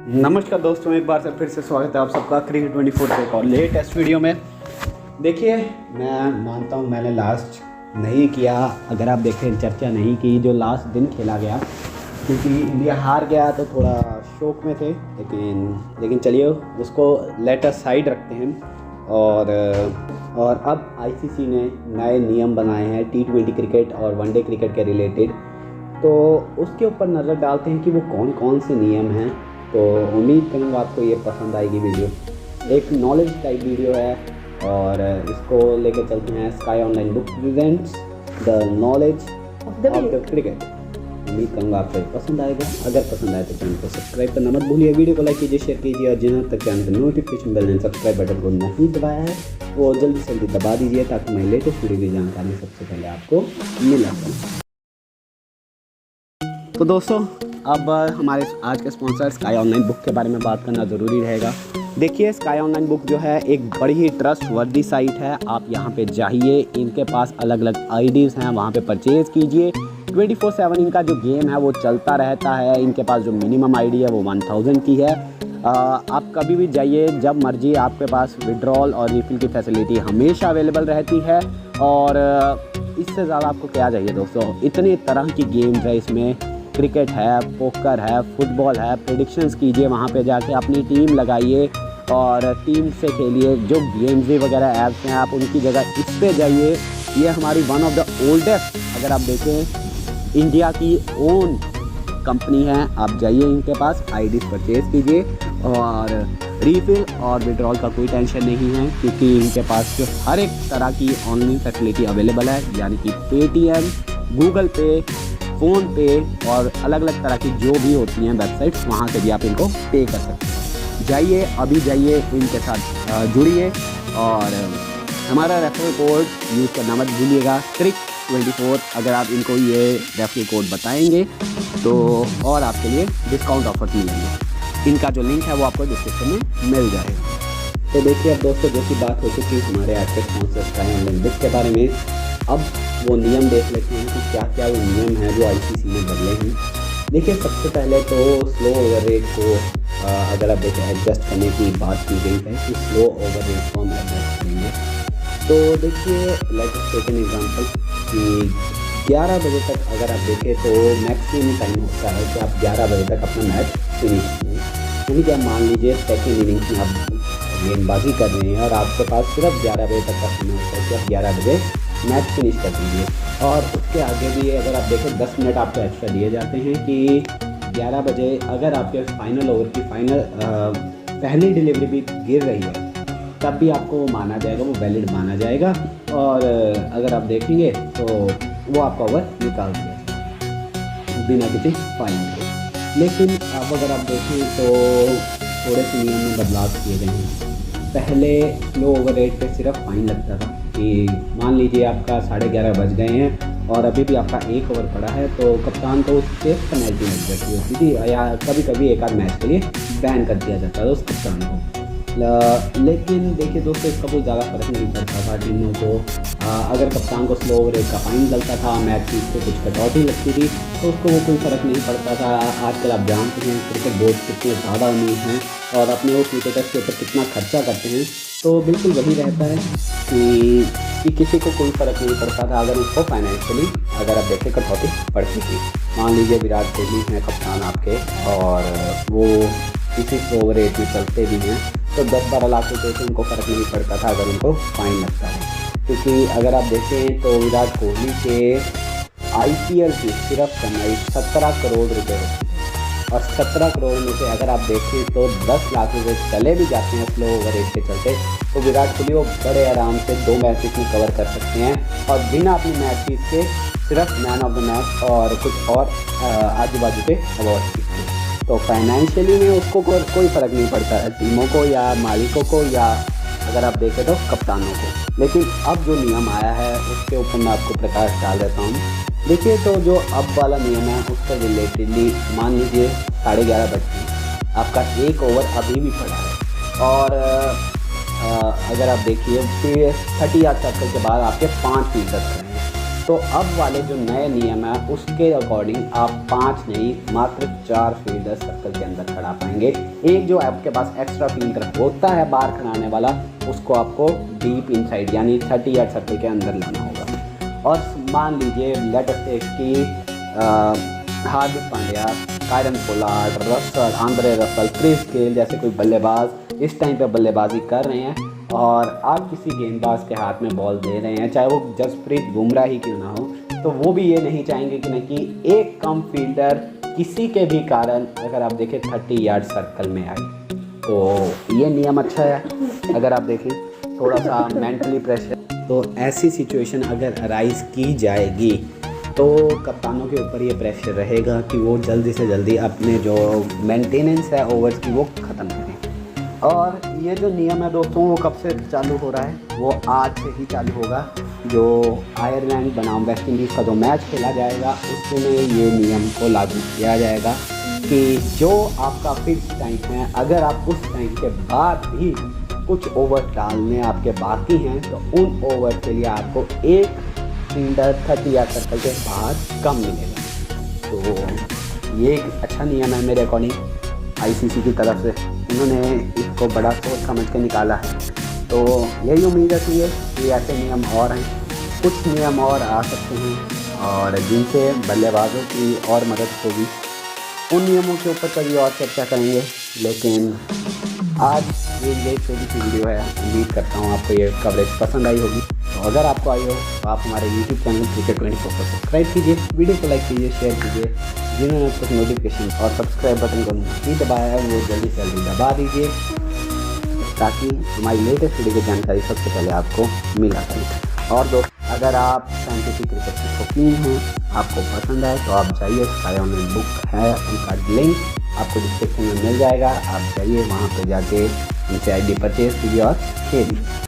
नमस्कार दोस्तों, एक बार से फिर से स्वागत है आप सबका क्रिकेट 24 के एक और लेटेस्ट वीडियो में। देखिए, मैं मानता हूँ मैंने लास्ट नहीं किया, अगर आप देखें चर्चा नहीं की जो लास्ट दिन खेला गया, क्योंकि इंडिया हार गया तो थोड़ा शौक में थे। लेकिन चलिए उसको लेटर साइड रखते हैं। और अब आईसीसी ने नए नियम बनाए हैं T20 क्रिकेट और वनडे क्रिकेट के रिलेटेड, तो उसके ऊपर नज़र डालते हैं कि वो कौन कौन से नियम हैं। तो उम्मीद करूँगा आपको ये पसंद आएगी वीडियो। एक नॉलेज टाइप वीडियो है और इसको लेकर चलते हैं। Sky online book presents the knowledge of the cricket. उम्मीद करूँगा आपको पसंद आएगा। अगर पसंद आए तो चैनल को सब्सक्राइब करना मत भूलिए, वीडियो को लाइक कीजिए, शेयर कीजिए, और जिन्होंने तक चैनल का notification bell and subscribe button को नहीं दबाया है वो जल्दी से जल्दी दबा दीजिए, ताकि मैं लेटेस्ट वीडियो की जानकारी सबसे पहले आपको मिल सके। तो दोस्तों, अब हमारे आज के स्पॉन्सर स्काई ऑनलाइन बुक के बारे में बात करना ज़रूरी रहेगा। देखिए, स्काई ऑनलाइन बुक जो है एक बड़ी ही ट्रस्ट वर्दी साइट है। आप यहाँ पे जाइए, इनके पास अलग अलग आईडीज़ हैं, वहाँ पे परचेज़ कीजिए। 24/7 इनका जो गेम है वो चलता रहता है। इनके पास जो मिनिमम आईडी है वो 1000 की है। आप कभी भी जाइए, जब मर्जी, आपके पास विड्रॉल और रिफ़िल की फैसिलिटी हमेशा अवेलेबल रहती है। और इससे ज़्यादा आपको क्या चाहिए दोस्तों। इतने तरह की गेम्स है इसमें, क्रिकेट है, पोकर है, फुटबॉल है। प्रेडिक्शंस कीजिए, वहाँ पे जाके अपनी टीम लगाइए और टीम से खेलिए। जो गेम्स वगैरह ऐप्स हैं, आप उनकी जगह इस पे जाइए। ये हमारी वन ऑफ द ओल्डेस्ट, अगर आप देखें, इंडिया की ओन कंपनी है। आप जाइए इनके पास, आईडी परचेज़ कीजिए और रीफिल और विड्रॉल का कोई टेंशन नहीं है, क्योंकि इनके पास जो हर एक तरह की ऑनलाइन फैसिलिटी अवेलेबल है, यानी कि पेटीएम, गूगल पे, फ़ोन पे और अलग अलग तरह की जो भी होती हैं वेबसाइट्स, वहाँ से भी आप इनको पे कर सकते हैं। जाइए, अभी जाइए, इनके साथ जुड़िए और हमारा रेफरल कोड यूज़ करना मत भूलिएगा, CRIC24। अगर आप इनको ये रेफरल कोड बताएंगे तो और आपके लिए डिस्काउंट ऑफर मिलेंगे। इनका जो लिंक है वो आपको डिस्क्रिप्शन में मिल जाएगा। तो देखिए, अब दोस्तों जो की बात हो चुकी है हमारे आज के स्पॉन्सर स्काई ऑनलाइन बुक के बारे में, अब वो नियम देख लेते हैं कि क्या क्या वो नियम है जो आईसीसी ने बदले हैं। देखिए, सबसे पहले तो स्लो ओवर रेट को अगर आप देखें एडजस्ट करने की बात की गई है कि स्लो ओवर रेट को हम एडजस्ट करेंगे। तो देखिए, let us take an example कि 11 बजे तक अगर आप देखें तो मैक्सिमम टाइम होता है कि आप 11 बजे तक अपना मैच फिनिश करें। यानी कि आप मान लीजिए सेकेंड इनिंग्स में आप गेंदबाजी कर रहे हैं और आपके पास सिर्फ 11 बजे तक का समय होता है कि आप 11 बजे मैच फिनिश कर दीजिए। और उसके आगे भी अगर आप देखें 10 मिनट आपको एक्स्ट्रा दिए जाते हैं कि 11 बजे अगर आपके फाइनल ओवर की पहली डिलीवरी भी गिर रही है, तब भी आपको वो माना जाएगा, वो वैलिड माना जाएगा। और अगर आप देखेंगे तो वो आपका ओवर निकाल दिया बिना किसी फाइन के। लेकिन अब अगर आप देखें तो थोड़े से नियम में बदलाव किए गए हैं। पहले स्लो ओवर रेट पे सिर्फ फाइन लगता था कि मान लीजिए आपका 11:30 बज गए हैं और अभी भी आपका एक ओवर पड़ा है, तो कप्तान को उससे पेनल्टी लग जाती होती थी, या कभी कभी एक आध मैच के लिए बैन कर दिया जाता था उस कप्तान को। लेकिन देखिए दोस्तों, इसका कोई ज़्यादा फ़र्क नहीं पड़ता था टीमों को। अगर कप्तान को स्लो ओवर रेट का फाइन लगता था, मैच की से कुछ कटौती लगती थी, तो उसको वो कोई फ़र्क नहीं पड़ता था। आजकल आप जानते हैं क्रिकेट बोर्ड कितने ज़्यादा अमीर हैं और अपने वो क्रिकेटर्स के ऊपर कितना खर्चा करते हैं। तो बिल्कुल वही रहता है कि किसी को कोई फ़र्क नहीं पड़ता था अगर उसको फाइनेंशियली, अगर आप देखें, कटौती पड़ती थी। मान लीजिए विराट कोहली हैं कप्तान आपके और वो किसी स्लो ओवर रेट में चलते भी हैं, तो 10-12 लाख रुपये से उनको फ़र्क नहीं पड़ता था अगर उनको फाइन लगता है। क्योंकि अगर आप देखें तो विराट कोहली के IPL की सिर्फ कमाई 17 करोड़ रुपये होती है, और 17 करोड़ में से अगर आप देखें तो 10 लाख रुपये चले भी जाते हैं स्लो ओवर रेट के चलते, तो विराट कोहली वो बड़े आराम से 2 मैचेस में कवर कर सकते हैं और बिना अपनी मैच फीस के सिर्फ मैन ऑफ द मैच और कुछ और आजू बाजू के अवार्ड जीतते हैं। तो फाइनेंशियली में उसको कोई फ़र्क नहीं पड़ता है, टीमों को या मालिकों को, या अगर आप देखें तो कप्तानों को। लेकिन अब जो नियम आया है उसके ऊपर मैं आपको प्रकाश डाल देता हूँ। देखिए, तो जो अब वाला नियम है उसका रिलेटेडली मान लीजिए 11:30 बजे आपका एक ओवर अभी भी पड़ा है और अगर आप देखिए फिर 30 यार्ड सर्कल के बाद आपके 5 फील्डर्स खड़े हैं। तो अब वाले जो नए नियम है उसके अकॉर्डिंग आप 5 नहीं मात्र 4 फील्डर सर्कल के अंदर खड़ा पाएंगे। एक जो आपके पास एक्स्ट्रा फील्डर होता है बाहर खड़ाने वाला, उसको आपको डीप इनसाइड यानी 30 यार्ड सर्कल के अंदर लाना होगा। और मान लीजिए लेट अस टेक कि Hardik Pandya, Kieron Pollard, Russell, Andre Russell, Chris Gayle जैसे कोई बल्लेबाज इस टाइम पे बल्लेबाजी कर रहे हैं और आप किसी गेंदबाज के हाथ में बॉल दे रहे हैं, चाहे वो जसप्रीत बुमराह ही क्यों ना हो, तो वो भी ये नहीं चाहेंगे कि नहीं कि एक कम फील्डर किसी के भी कारण अगर आप देखें 30 यार्ड सर्कल में आए। तो ये नियम अच्छा है। अगर आप देखें थोड़ा सा मेंटली प्रेशर, तो ऐसी सिचुएशन अगर अराइज की जाएगी तो कप्तानों के ऊपर ये प्रेशर रहेगा कि वो जल्दी से जल्दी अपने जो मेंटेनेंस है ओवर्स की वो ख़त्म करें। और ये जो नियम है दोस्तों वो कब से चालू हो रहा है, वो आज से ही चालू होगा। जो आयरलैंड बनाम वेस्ट इंडीज़ का जो मैच खेला जाएगा उसमें ये नियम को लागू किया जाएगा कि जो आपका फिक्स टाइम है, अगर आप उस टाइम के बाद भी कुछ ओवर डालने आपके बाकी हैं तो उन ओवर के लिए आपको एक फील्डर 30 यार्ड सर्कल के बाद कम मिलेगा। तो ये एक अच्छा नियम है मेरे अकॉर्डिंग आईसीसी की तरफ से, इन्होंने इसको बड़ा सोच समझ के निकाला है। तो यही उम्मीद है कि ऐसे नियम और हैं, कुछ नियम और आ सकते हैं और जिनसे बल्लेबाजों की और मदद होगी। उन नियमों के ऊपर कभी और चर्चा करेंगे, लेकिन आज ये छोटी सी वीडियो है। उम्मीद करता हूँ आपको ये कवरेज पसंद आई होगी। तो अगर आपको आई हो तो आप हमारे YouTube चैनल क्रिकेट 24 को सब्सक्राइब कीजिए, वीडियो को लाइक कीजिए, शेयर कीजिए। जिन्होंने अब तक नोटिफिकेशन और सब्सक्राइब बटन को नहीं दबाया है वो जल्दी से जल्दी दबा दीजिए ताकि हमारी लेटेस्ट वीडियो की जानकारी सबसे पहले आपको मिला करें। और दोस्त अगर आप फैंटेसी क्रिकेट के शौकीन हैं, आपको पसंद है तो आप जाइए, स्काई ऑनलाइन बुक है, उनका लिंक आपको डिस्क्रिप्शन में मिल जाएगा। आप जाइए वहाँ पे जाके उनसे ID परचेज़ कीजिए और खेलिए।